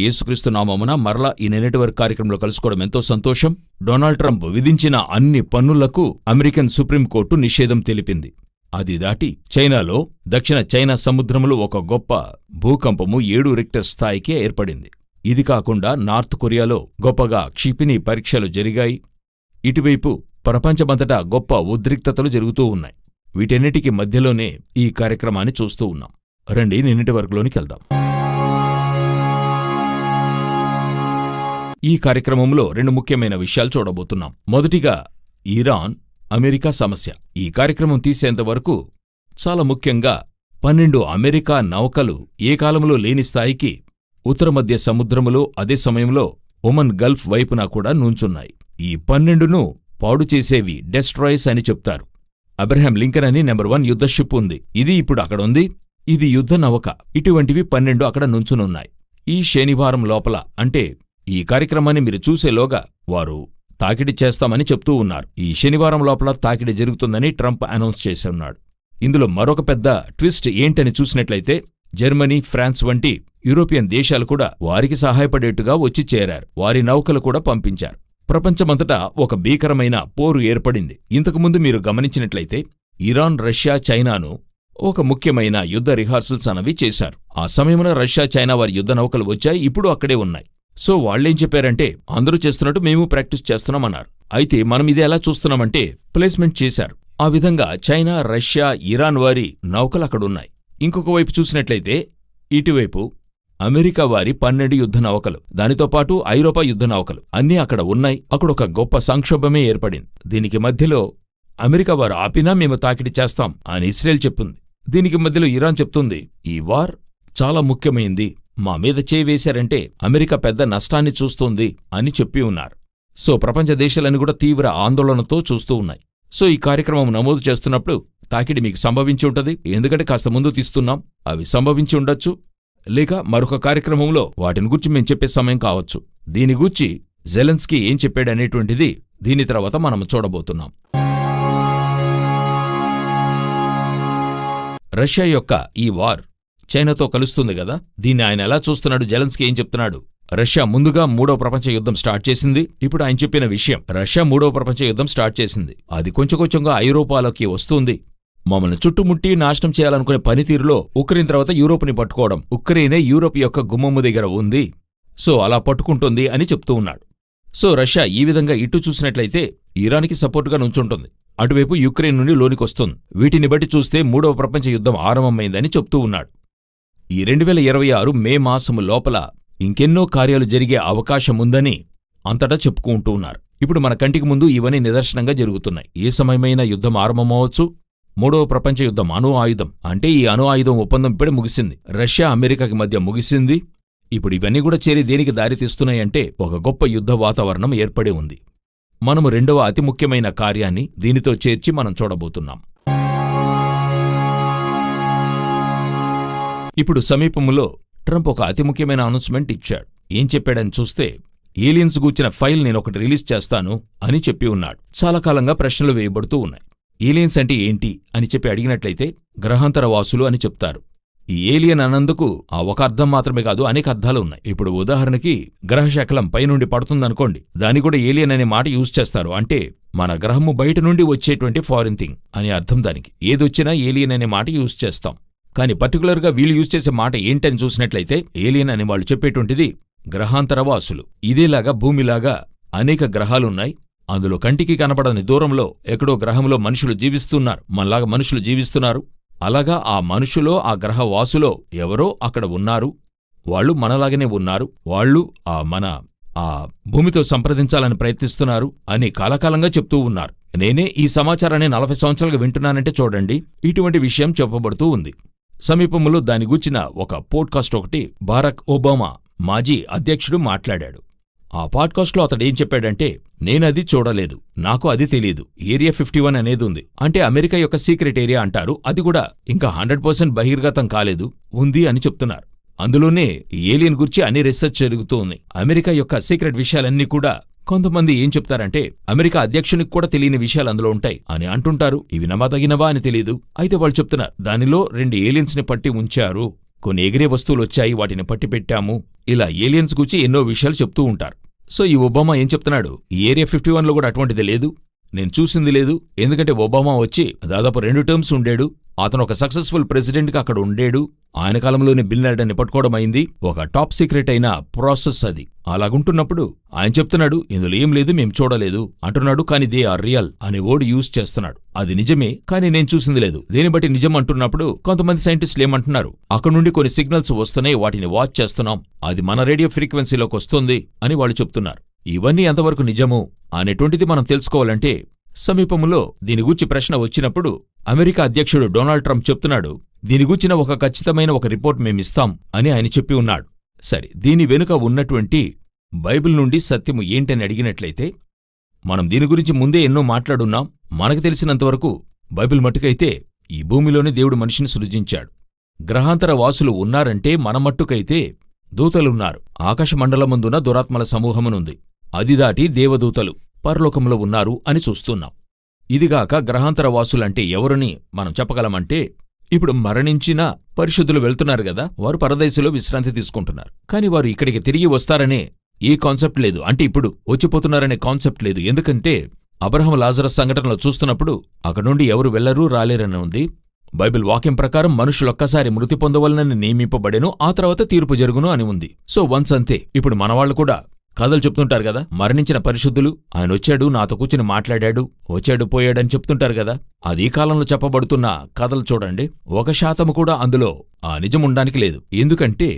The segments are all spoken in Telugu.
యేసుక్రీస్తు నామమున మరలా ఈ నెట్వర్క్ కార్యక్రమంలో కలుసుకోవడం ఎంతో సంతోషం. డొనాల్డ్ ట్రంప్ విధించిన అన్ని పన్నులకు అమెరికన్ సుప్రీంకోర్టు నిషేధం తెలిపింది. అది దాటి చైనాలో దక్షిణ చైనా సముద్రంలో ఒక గొప్ప భూకంపము 7 రిక్టర్ స్థాయికి ఏర్పడింది. ఇది కాకుండా నార్త్ కొరియాలో గొప్పగా క్షిపణి పరీక్షలు జరిగాయి. ఇటువైపు ప్రపంచమంతటా గొప్ప ఉద్రిక్తతలు జరుగుతూ ఉన్నాయి. వీటన్నిటికీ మధ్యలోనే ఈ కార్యక్రమాన్ని చూస్తూ ఉన్నాం. రండి నిన్నటి వర్గంలోనికి వెళ్దాం. ఈ కార్యక్రమంలో 2 ముఖ్యమైన విషయాలు చూడబోతున్నాం. మొదటిగా ఇరాన్ అమెరికా సమస్య. ఈ కార్యక్రమం తీసేంతవరకు చాలా ముఖ్యంగా 12 అమెరికా నౌకలు ఏ కాలంలో లేని స్థాయికి ఉత్తర మధ్య సముద్రములో అదే సమయంలో ఒమన్ గల్ఫ్ వైపున కూడా నుంచున్నాయి. ఈ 12ను పాడు చేసేవి డెస్ట్రాయర్స్ అని చెప్తారు. అబ్రహాం లింకన్ అని నెంబర్ 1 యుద్ధ షిప్ ఉంది. ఇది ఇప్పుడు అక్కడుంది. ఇది యుద్ధ నౌక. ఇటువంటివి 12 అక్కడ నుంచునున్నాయి. ఈ శనివారం లోపల, అంటే ఈ కార్యక్రమాన్ని మీరు చూసేలోగా వారు తాకిడి చేస్తామని చెప్తూ ఉన్నారు. ఈ శనివారం లోపల తాకిడి జరుగుతుందని ట్రంప్ అనౌన్స్ చేస్తున్నాడు. ఇందులో మరొక పెద్ద ట్విస్ట్ ఏంటని చూసినట్లయితే జర్మనీ, ఫ్రాన్స్ వంటి యూరోపియన్ దేశాలు కూడా వారికి సహాయపడేట్టుగా వచ్చి చేరారు. వారి నౌకలు కూడా పంపించారు. ప్రపంచమంతటా ఒక భీకరమైన పోరు ఏర్పడింది. ఇంతకుముందు మీరు గమనించినట్లయితే ఇరాన్, రష్యా, చైనాను ఒక ముఖ్యమైన యుద్ధ రిహార్సల్స్ అనేవి చేశారు. ఆ సమయంలో రష్యా, చైనా వారి యుద్ధ నౌకలు వచ్చాయి. ఇప్పుడు అక్కడే ఉన్నాయి. సో వాళ్ళేం చెప్పారంటే అందరూ చేస్తున్నట్టు మేము ప్రాక్టీస్ చేస్తున్నామన్నారు. అయితే మనం ఇది ఎలా చూస్తున్నామంటే ప్లేస్మెంట్ చేశారు. ఆ విధంగా చైనా, రష్యా, ఇరాన్ వారి నౌకలు అక్కడున్నాయి. ఇంకొక వైపు చూసినట్లయితే ఇటువైపు అమెరికా వారి 12 యుద్ధ నౌకలు, దానితో పాటు ఐరోపా యుద్ధ నౌకలు అన్నీ అక్కడ ఉన్నాయి. అక్కడొక గొప్ప సంక్షోభమే ఏర్పడింది. దీనికి మధ్యలో అమెరికా వారు ఆపినా మేము తాకిడి చేస్తాం అని ఇస్రాయెల్ చెప్తుంది. దీనికి మధ్యలో ఇరాన్ చెప్తుంది ఈ వార్ చాలా ముఖ్యమైంది, మా మీద చేవేశారంటే అమెరికా పెద్ద నష్టాన్ని చూస్తోంది అని చెప్పి ఉన్నారు. సో ప్రపంచ దేశాలను కూడా తీవ్ర ఆందోళనతో చూస్తూ ఉన్నాయి. సో ఈ కార్యక్రమం నమోదు చేస్తున్నప్పుడు తాకిడి మీకు సంభవించి ఉంటుంది. ఎందుకంటే కాస్త ముందు తీస్తున్నాం. అవి సంభవించి ఉండొచ్చు, లేక మరొక కార్యక్రమంలో వాటిని గూర్చి మేము చెప్పే సమయం కావచ్చు. దీని గూర్చి జెలెన్స్కీ ఏం చెప్పాడనేటువంటిది దీని తర్వాత మనం చూడబోతున్నాం. రష్యా యొక్క ఈ వార్ చైనాతో కలుస్తుంది కదా, దీన్ని ఆయన ఎలా చూస్తున్నాడు? జెలెన్స్కీ ఏం చెప్తున్నాడు? రష్యా ముందుగా 3వ ప్రపంచ యుద్ధం స్టార్ట్ చేసింది. ఇప్పుడు ఆయన చెప్పిన విషయం, రష్యా 3వ ప్రపంచ యుద్ధం స్టార్ట్ చేసింది. అది కొంచెంగా ఐరోపాలోకి వస్తుంది. మమ్మల్ని చుట్టుముట్టి నాశనం చేయాలనుకునే పనితీరులో ఉక్రెయిన్ తర్వాత యూరోప్ని పట్టుకోవడం, ఉక్రెయినే యూరోప్ యొక్క గుమ్మము దగ్గర ఉంది. సో అలా పట్టుకుంటుంది అని చెప్తూ ఉన్నాడు. సో రష్యా ఈ విధంగా ఇటు చూసినట్లయితే ఇరాన్కి సపోర్టుగా నుంచుంటుంది. అటువైపు యుక్రెయిన్ నుండి లోనికొస్తుంది. వీటిని బట్టి చూస్తే 3వ ప్రపంచ యుద్ధం ఆరంభమైందని చెప్తూ ఉన్నాడు. ఈ 2026 మే మాసము లోపల ఇంకెన్నో కార్యాలు జరిగే అవకాశముందని అంతటా చెప్పుకుంటూ ఉన్నారు. ఇప్పుడు మన కంటికి ముందు ఇవన్నీ నిదర్శనంగా జరుగుతున్నాయి. ఏ సమయమైనా యుద్ధం ఆరంభమవచ్చు. 3వ ప్రపంచ యుద్ధం, అణు ఆయుధం, అంటే ఈ అణు ఆయుధం ఒప్పందం ఇప్పుడే ముగిసింది. రష్యా, అమెరికాకి మధ్య ముగిసింది. ఇప్పుడు ఇవన్నీ కూడా చేరి దేనికి దారితీస్తున్నాయంటే ఒక గొప్ప యుద్ధ వాతావరణం ఏర్పడి ఉంది. మనము 2వ అతి ముఖ్యమైన కార్యాన్ని దీనితో చేర్చి మనం చూడబోతున్నాం. ఇప్పుడు సమీపంలో ట్రంప్ ఒక అతి ముఖ్యమైన అనౌన్స్మెంట్ ఇచ్చాడు. ఏం చెప్పాడని చూస్తే ఏలియన్స్ గూర్చిన ఫైల్ నేనొకటి రిలీజ్ చేస్తాను అని చెప్పి ఉన్నాడు. చాలా కాలంగా ప్రశ్నలు వేయబడుతూ ఉన్నాయి. ఏలియన్స్ అంటే ఏంటి అని చెప్పి అడిగినట్లయితే గ్రహాంతర వాసులు అని చెప్తారు. ఈ ఏలియన్ అన్నందుకు ఆ ఒక అర్థం మాత్రమే కాదు, అనేక అర్థాలు ఉన్నాయి. ఇప్పుడు ఉదాహరణకి గ్రహశకలం పైనుండి పడుతుందనుకోండి, దాన్ని కూడా ఏలియన్ అనే మాట యూజ్ చేస్తారు. అంటే మన గ్రహము బయట నుండి వచ్చేటువంటి ఫారిన్ థింగ్ అని అర్థం దానికి. ఏదొచ్చినా ఏలియన్ అనే మాట యూజ్ చేస్తాం. కానీ పర్టికులర్గా వీళ్ళు యూజ్ చేసే మాట ఏంటని చూసినట్లయితే ఏలియన్ అని వాళ్ళు చెప్పేటువంటిది గ్రహాంతరవాసులు. ఇదేలాగా భూమిలాగా అనేక గ్రహాలున్నాయి. అందులో కంటికి కనపడని దూరంలో ఎక్కడో గ్రహంలో మనుషులు జీవిస్తున్నారు. మనలాగా మనుషులు జీవిస్తున్నారు. అలాగా ఆ మనుషులో, ఆ గ్రహవాసులో ఎవరో అక్కడ ఉన్నారు. వాళ్ళు మనలాగనే ఉన్నారు. వాళ్ళు మన భూమితో సంప్రదించాలని ప్రయత్నిస్తున్నారు అని కాలకాలంగా చెప్తూ ఉన్నారు. నేనే ఈ సమాచారాన్ని 40 సంవత్సరాలుగా వింటున్నానంటే చూడండి, ఇటువంటి విషయం చెప్పబడుతూ ఉంది. సమీపంలో దాని గూర్చిన ఒక పోడ్కాస్ట్ ఒకటి బారక్ ఒబామా మాజీ అధ్యక్షుడు మాట్లాడాడు. ఆ పాడ్కాస్ట్లో అతడేం చెప్పాడంటే, నేనది చూడలేదు, నాకు అది తెలీదు. ఏరియా 51 అనేది ఉంది, అంటే అమెరికా యొక్క సీక్రెట్ ఏరియా అంటారు. అది కూడా ఇంకా 100% బహిర్గతం కాలేదు, ఉంది అని చెప్తున్నారు. అందులోనే ఏలియన్ గురించి అన్ని రీసెర్చ్ జరుగుతూ ఉంది. అమెరికా యొక్క సీక్రెట్ విషయాలన్నీ కూడా కొంతమంది ఏం చెప్తారంటే అమెరికా అధ్యక్షునికి కూడా తెలియని విషయాలు అందులో ఉంటాయి అని అంటుంటారు. ఇవి నమ్మదగినవా అని తెలీదు. అయితే వాళ్ళు చెప్తున్నారు దానిలో 2 ఏలియన్స్ ని పట్టి ఉంచారు కొన్ని ఎగిరే వస్తువులొచ్చాయి, వాటిని పట్టిపెట్టాము, ఇలా ఏలియన్స్ గురించి ఎన్నో విషయాలు చెప్తూ ఉంటారు. సో ఈ ఒబామా ఏం చెప్తున్నాడు, ఈ ఏరియా 51లో కూడా అటువంటిది లేదు, నేను చూసింది లేదు. ఎందుకంటే ఒబామా వచ్చి దాదాపు 2 టర్మ్స్ ఉండేడు, అతను ఒక సక్సెస్ఫుల్ ప్రెసిడెంట్గా అక్కడ ఉండేడు, ఆయన కాలంలోనే బిన్ లాడెన్ని పట్టుకోవడం అయింది, ఒక టాప్ సీక్రెట్ అయిన ప్రాసెస్ అది. అలాగుంటున్నప్పుడు ఆయన చెప్తున్నాడు ఇందులో ఏం లేదు, మేం చూడలేదు అంటున్నాడు. కానీ దే ఆర్ రియల్ అనే వర్డ్ యూజ్ చేస్తున్నాడు. అది నిజమే, కానీ నేను చూసింది లేదు. దేని బట్టి నిజం అంటున్నప్పుడు కొంతమంది సైంటిస్టులు ఏమంటున్నారు, అక్కడ నుండి కొన్ని సిగ్నల్స్ వస్తున్నాయి, వాటిని వాచ్ చేస్తున్నాం, అది మన రేడియో ఫ్రీక్వెన్సీలోకి వస్తుంది అని వాళ్ళు చెప్తున్నారు. ఇవన్నీ ఎంతవరకు నిజము అనేటువంటిది మనం తెలుసుకోవాలంటే, సమీపంలో దీని గూర్చి ప్రశ్న వచ్చినప్పుడు అమెరికా అధ్యక్షుడు డొనాల్డ్ ట్రంప్ చెప్తున్నాడు, దీని గూర్చిన ఒక ఖచ్చితమైన ఒక రిపోర్ట్ మేమిస్తాం అని ఆయన చెప్పి ఉన్నాడు. సరే, దీని వెనుక ఉన్నటువంటి బైబిల్ నుండి సత్యము ఏంటని అడిగినట్లయితే, మనం దీని గురించి ముందే ఎన్నో మాట్లాడున్నాం. మనకు తెలిసినంతవరకు బైబిల్ మట్టుకైతే ఈ భూమిలోనే దేవుడు మనిషిని సృజించాడు. గ్రహాంతర వాసులు ఉన్నారంటే మన మట్టుకైతే దూతలున్నారు. ఆకాశమండలమందున దురాత్మల సమూహమునుంది, అది దాటి దేవదూతలు పరలోకంలో ఉన్నారు అని చూస్తున్నాం. ఇదిగాక గ్రహాంతర వాసులంటే ఎవరని మనం చెప్పగలమంటే, ఇప్పుడు మరణించిన పరిశుద్ధులు వెళ్తున్నారు గదా, వారు పరదేశంలో విశ్రాంతి తీసుకుంటున్నారు. కాని వారు ఇక్కడికి తిరిగి వస్తారనే ఏ కాన్సెప్ట్ లేదు, అంటే ఇప్పుడు వచ్చిపోతున్నారనే కాన్సెప్ట్ లేదు. ఎందుకంటే అబ్రహాం లాజరస్ సంఘటనలో చూస్తున్నప్పుడు అక్కడ నుండి ఎవరు వెళ్లరూ రాలేరని ఉంది. బైబిల్ వాక్యం ప్రకారం మనుషులొక్కసారి మృతి పొందవలనని నియమింపబడెను, ఆ తర్వాత తీర్పు జరుగును అని ఉంది. సో వన్స్ అంతే. ఇప్పుడు మనవాళ్లు కూడా కథలు చెప్తుంటారు కదా, మరణించిన పరిశుద్ధులు ఆయన వచ్చాడు, నాతో కూర్చుని మాట్లాడాడు, వచ్చాడు పోయాడని చెప్తుంటారు కదా. అది ఈ కాలంలో చెప్పబడుతున్న కథలు చూడండి, 1% కూడా అందులో ఆ నిజముండానికి లేదు. ఎందుకంటే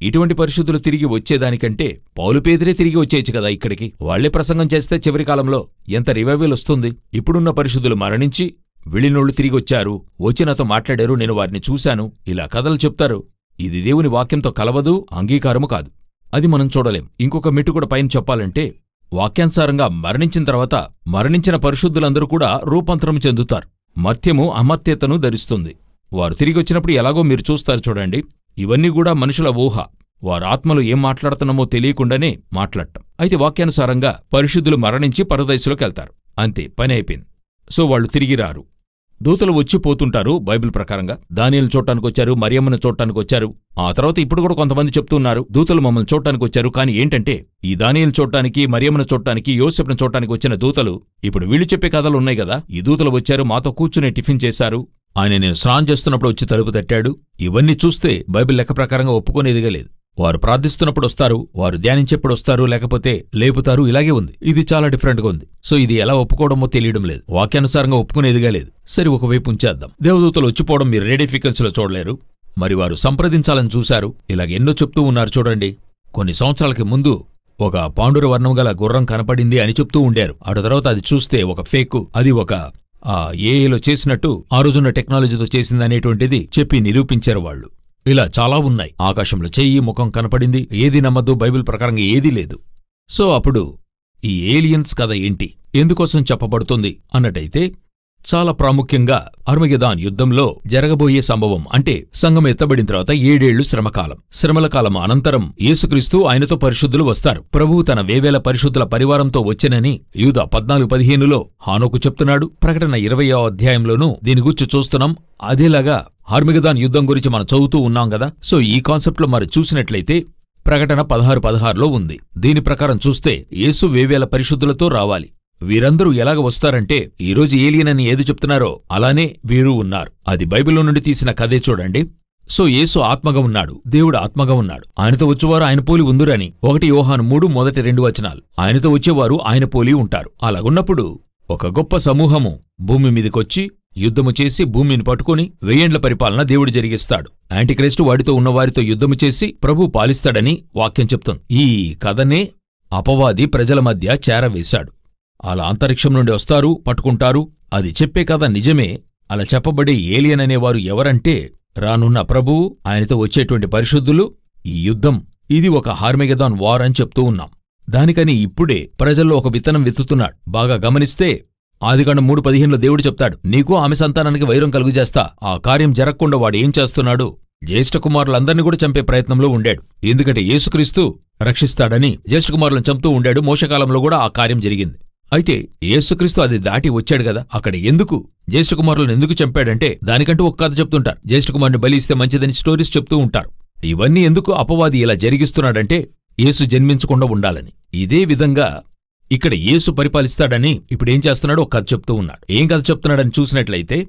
ఇటువంటి పరిశుద్ధులు తిరిగి వచ్చేదానికంటే పౌలు పేదరే తిరిగి వచ్చేయచ్చు కదా ఇక్కడికి. వాళ్లే ప్రసంగం చేస్తే చివరి కాలంలో ఎంత రివైవల్ వస్తుంది. ఇప్పుడున్న పరిశుద్ధులు మరణించి విళినోళ్లు తిరిగొచ్చారు, వచ్చి నాతో మాట్లాడారు, నేను వారిని చూశాను, ఇలా కథలు చెప్తారు. ఇది దేవుని వాక్యంతో కలవదు, అంగీకారము కాదు. అది మనం చూడలేం. ఇంకొక మెట్టు కూడా పైన చెప్పాలంటే, వాక్యానుసారంగా మరణించిన తర్వాత మరణించిన పరిశుద్ధులందరూ కూడా రూపాంతరం చెందుతారు. మర్త్యము అమర్త్యతను ధరిస్తుంది. వారు తిరిగొచ్చినప్పుడు ఎలాగో మీరు చూస్తారు చూడండి. ఇవన్నీ కూడా మనుషుల ఊహ. వారు ఆత్మలు ఏం మాట్లాడుతున్నామో తెలియకుండానే మాట్లాడటం. అయితే వాక్యానుసారంగా పరిశుద్ధులు మరణించి పరదేశంలోకెళ్తారు, అంతే, పని అయిపోయింది. సో వాళ్ళు తిరిగి రారు. దూతలు వచ్చిపోతుంటారు. బైబిల్ ప్రకారంగా దానియేలును చూడటానికొచ్చారు, మరియమ్మను చూడటానికొచ్చారు. ఆ తర్వాత ఇప్పుడు కూడా కొంతమంది చెప్తున్నారు దూతలు మమ్మల్ని చూడటానికొచ్చారు. కానీ ఏంటంటే ఈ దానియేలును చూడటానికి, మరియమ్మను చూడటానికి, యోసేపును చూడటానికి వచ్చిన దూతలు ఇప్పుడు వీళ్ళు చెప్పే కథలు ఉన్నాయి కదా, ఈ దూతలు వచ్చారు, మాతో కూర్చునే టిఫిన్ చేశారు, ఆయన నేను స్నానం చేస్తున్నప్పుడు వచ్చి తలుపు తట్టాడు. ఇవన్నీ చూస్తే బైబిల్ లెక్క ప్రకారంగా ఒప్పుకునేదిగా లేదు. వారు ప్రార్థిస్తున్నప్పుడు వస్తారు, వారు ధ్యానించేప్పుడు వస్తారు, లేకపోతే లేపుతారు, ఇలాగే ఉంది. ఇది చాలా డిఫరెంట్గా ఉంది. సో ఇది ఎలా ఒప్పుకోవడమో తెలియడం లేదు, వాక్యానుసారంగా ఒప్పుకునేదిగా లేదు. సరే, ఒకవైపు ఉంచేద్దాం. దేవదూతలు వచ్చిపోవడం మీరు రేడియో ఫ్రీక్వెన్సీలో చూడలేరు. మరి వారు సంప్రదించాలని చూశారు. ఇలాగెన్నో చెప్తూ ఉన్నారు చూడండి. కొన్ని సంవత్సరాలకి ముందు ఒక పాండుర వర్ణం గల గుర్రం కనపడింది అని చెప్తూ ఉండారు. అటు తర్వాత అది చూస్తే ఒక ఫేకు, అది ఒక ఏఐలో చేసినట్టు ఆ రోజున్న టెక్నాలజీతో చేసిందనేటువంటిది చెప్పి నిరూపించారు వాళ్ళు. ఇలా చాలా ఉన్నాయి. ఆకాశంలో చెయ్యి, ముఖం కనపడింది, ఏది నమ్మద్దు, బైబిల్ ప్రకారంగా ఏదీ లేదు. సో అప్పుడు ఈ ఏలియన్స్ కథ ఏంటి, ఎందుకోసం చెప్పబడుతుంది అన్నట్టయితే, చాలా ప్రాముఖ్యంగా అర్మగెదాన్ యుద్ధంలో జరగబోయే సంభవం. అంటే సంఘం ఎత్తబడిన తర్వాత 7 ఏళ్లు శ్రమకాలం. శ్రమల కాలం అనంతరం యేసుక్రీస్తు, ఆయనతో పరిశుద్ధులు వస్తారు. ప్రభువు తన వేవేల పరిశుద్ధుల పరివారంతో వచ్చెనని యూదా 14:15లో హానోకు చెప్తున్నాడు. ప్రకటన 20వ అధ్యాయంలోనూ దీని గురించి చూస్తున్నాం. అదేలాగా అర్మగెదాన్ యుద్ధం గురించి మనం చదువుతూ ఉన్నాం కదా. సో ఈ కాన్సెప్ట్లో మరి చూసినట్లయితే ప్రకటన 16:16లో ఉంది. దీని ప్రకారం చూస్తే యేసు వేవేల పరిశుద్ధులతో రావాలి. వీరందరూ ఎలాగ వస్తారంటే, ఈరోజు ఏలియన్ అని ఏది చెప్తున్నారో అలానే వీరు ఉన్నారు. అది బైబిల్లో నుండి తీసిన కథే చూడండి. సో యేసు ఆత్మగా ఉన్నాడు, దేవుడు ఆత్మగా ఉన్నాడు. ఆయనతో వచ్చేవారు ఆయన పోలి ఉందురని 1 యోహాను 3 మొదటి 2 వచనాలు. ఆయనతో వచ్చేవారు ఆయన పోలి ఉంటారు. అలాగున్నప్పుడు ఒక గొప్ప సమూహము భూమి మీదకొచ్చి యుద్ధము చేసి భూమిని పట్టుకుని 1000 ఏండ్ల పరిపాలన దేవుడు జరిగిస్తాడు. యాంటిక్రైస్టు వాడితో ఉన్నవారితో యుద్ధము చేసి ప్రభు పాలిస్తాడని వాక్యం చెప్తుంది. ఈ కథనే అపవాది ప్రజల మధ్య చేరవేశాడు. అలా అంతరిక్షం నుండి వస్తారు, పట్టుకుంటారు. అది చెప్పే కథ నిజమే. అలా చెప్పబడే ఏలియన్ అనేవారు ఎవరంటే, రానున్న ప్రభువు, ఆయనతో వచ్చేటువంటి పరిశుద్ధులు, ఈ యుద్ధం, ఇది ఒక హార్మెగెదాన్ వార్ అని చెప్తూ ఉన్నాం. దానికని ఇప్పుడే ప్రజల్లో ఒక విత్తనం విత్తుతున్నాడు. బాగా గమనిస్తే ఆదికాండం 3:15లో దేవుడు చెప్తాడు, నీకు ఆమె సంతానానికి వైరం కలుగుజేస్తా. ఆ కార్యం జరగకుండా వాడు ఏం చేస్తున్నాడు, జ్యేష్ఠకుమారులందరినీ కూడా చంపే ప్రయత్నంలో ఉండాడు. ఎందుకంటే యేసుక్రీస్తు రక్షిస్తాడని జ్యేష్ఠకుమారులను చంపుతూ ఉండాడు. మోషకాలంలో కూడా ఆ కార్యం జరిగింది. అయితే యేసుక్రీస్తు అది దాటి వచ్చాడు గదా, అక్కడ ఎందుకు జ్యేష్ఠకుమారులను ఎందుకు చంపాడంటే దానికంటూ ఒక కథ చెప్తుంటారు. జ్యేష్ఠకుమారుని బలి ఇస్తే మంచిదని స్టోరీస్ చెప్తూ ఉంటారు. ఇవన్నీ ఎందుకు అపవాది ఇలా జరిగిస్తున్నాడంటే యేసు జన్మించకుండా ఉండాలని. ఇదే విధంగా ఇక్కడ యేసు పరిపాలిస్తాడని ఇప్పుడేం చేస్తున్నాడో ఒక కథ చెప్తూ ఉన్నాడు. ఏం కథ చెప్తున్నాడని చూసినట్లయితే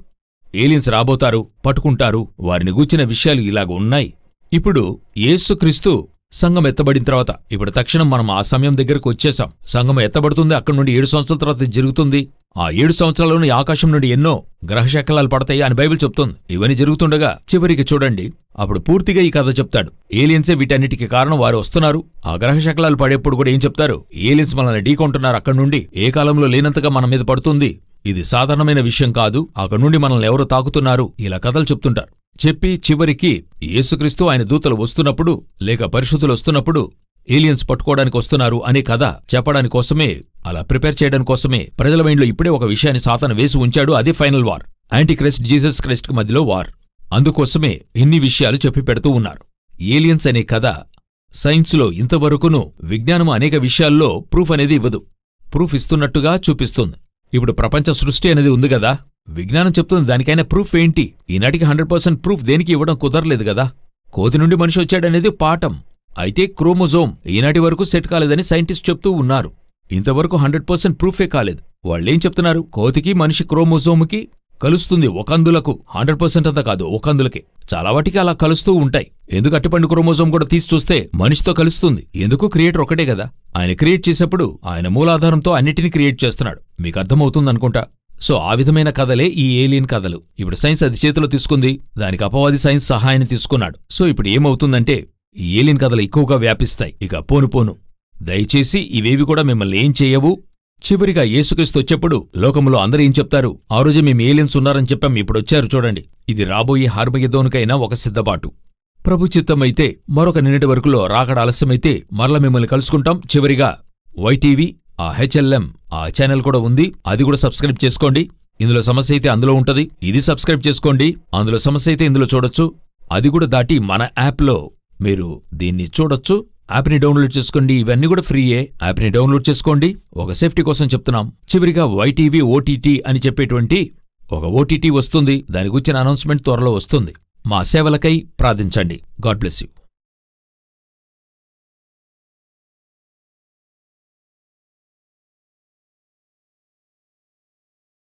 ఏలియన్స్ రాబోతారు, పట్టుకుంటారు, వారిని గూర్చిన విషయాలు ఇలాగ ఉన్నాయి. ఇప్పుడు యేసుక్రీస్తు సంఘం ఎత్తబడిన తర్వాత ఇప్పుడు తక్షణం మనం ఆ సమయం దగ్గరకు వచ్చేసాం. సంఘం ఎత్తబడుతుంది, అక్కడి నుండి 7 సంవత్సరాల తర్వాత జరుగుతుంది. ఆ 7 సంవత్సరాల్లోని ఆకాశం నుండి ఎన్నో గ్రహశకలాలు పడతాయి అని బైబిల్ చెప్తుంది. ఇవన్నీ జరుగుతుండగా చివరికి చూడండి, అప్పుడు పూర్తిగా ఈ కథ చెప్తాడు. ఏలియన్సే వీటన్నిటికీ కారణం, వారు వస్తున్నారు. ఆ గ్రహశకలాలు పడేప్పుడు కూడా ఏం చెప్తారు? ఏలియన్స్ మనల్ని ఢీకొంటున్నారు, అక్కడి నుండి ఏ కాలంలో లేనంతగా మన మీద పడుతుంది, ఇది సాధారణమైన విషయం కాదు, అక్కడి నుండి మనల్ని ఎవరు తాకుతున్నారు, ఇలా కథలు చెప్తుంటారు. చెప్పి చివరికి యేసుక్రీస్తు ఆయన దూతలు వస్తున్నప్పుడు లేక పరిశుద్ధులు వస్తున్నప్పుడు ఏలియన్స్ పట్టుకోవడానికి వస్తున్నారు అనే కథ చెప్పడానికోసమే, అలా ప్రిపేర్ చేయడానికి కోసమే ప్రజల మైండ్లో ఇప్పుడే ఒక విషయాన్ని సాతాను వేసి ఉంచాడు. అదే final war, anti Christ Jesus Christ కి మధ్యలో వార్. అందుకోసమే ఇన్ని విషయాలు చెప్పి పెడుతూ ఉన్నారు. ఏలియన్స్ అనే కథ సైన్స్లో ఇంతవరకును విజ్ఞానము అనేక విషయాల్లో ప్రూఫ్ అనేది ఇవ్వదు, ప్రూఫ్ ఇస్తున్నట్టుగా చూపిస్తుంది. ఇప్పుడు ప్రపంచ సృష్టి అనేది ఉంది గదా, విజ్ఞానం చెప్తుంది, దానికైనా ప్రూఫ్ ఏంటి? ఈనాటికి 100% ప్రూఫ్ దేనికి ఇవ్వడం కుదరలేదు గదా. కోతి నుండి మనిషి వచ్చాడనేది పాఠం. అయితే క్రోమోజోమ్ ఈనాటి వరకు సెట్ కాలేదని సైంటిస్ట్ చెప్తూ ఉన్నారు. ఇంతవరకు 100% ప్రూఫే కాలేదు. వాళ్ళేం చెప్తున్నారు? కోతికి మనిషి క్రోమోజోముకి కలుస్తుంది, ఒకందులకు 100% అంతా కాదు, ఒకందులకే. చాలా వాటికి అలా కలుస్తూ ఉంటాయి. ఎందుకు అట్టిపండు క్రోమోజోమ్ కూడా తీసి చూస్తే మనిషితో కలుస్తుంది? ఎందుకు? క్రియేటర్ ఒకటే కదా. ఆయన క్రియేట్ చేసేప్పుడు ఆయన మూలాధారంతో అన్నిటినీ క్రియేట్ చేస్తున్నాడు. మీకు అర్థమవుతుందనుకుంటా. సో ఆ విధమైన కథలే ఈ ఏలియన్ కథలు. ఇప్పుడు సైన్స్ అది చేతిలో తీసుకుంది, దానికి అపవాది సైన్స్ సహాయాన్ని తీసుకున్నాడు. సో ఇప్పుడు ఏమవుతుందంటే ఈ ఏలియన్ కథలు ఎక్కువగా వ్యాపిస్తాయి. ఇక పోను పోను దయచేసి ఇవేవి కూడా మిమ్మల్ని ఏం చేయవు. చివరిగా యేసుక్రీస్తు వచ్చేప్పుడు లోకములో అందరూ ఏం చెప్తారు? ఆ రోజు మేము ఏలియన్స్ ఉన్నారని చెప్పాం, ఇప్పుడొచ్చారు చూడండి. ఇది రాబోయే హర్మగెద్దోనుకైనా ఒక సిద్ధపాటు. ప్రభు చిత్తమైతే మరొక నిన్నటి వరకులో రాకడ ఆలస్యమైతే మరల మిమ్మల్ని కలుసుకుంటాం. చివరిగా వైటీవీ, ఆ హెచ్ఎల్ఎం ఆ ఛానల్ కూడా ఉంది, అది కూడా సబ్స్క్రైబ్ చేసుకోండి. ఇందులో సమస్య అయితే అందులో ఉంటది, ఇది సబ్స్క్రైబ్ చేసుకోండి. అందులో సమస్య అయితే ఇందులో చూడొచ్చు. అది కూడా దాటి మన యాప్లో మీరు దీన్ని చూడొచ్చు. యాప్ని డౌన్లోడ్ చేసుకోండి. ఇవన్నీ కూడా ఫ్రీయే. యాప్ని డౌన్లోడ్ చేసుకోండి. ఒక సేఫ్టీ కోసం చెప్తున్నాం. చివరిగా వైటీవీ ఓటీటీ అని చెప్పేటువంటి ఒక ఓటీటీ వస్తుంది. దాని గురించిన అనౌన్స్మెంట్ త్వరలో వస్తుంది. మా సేవలకై ప్రార్థించండి. God bless you.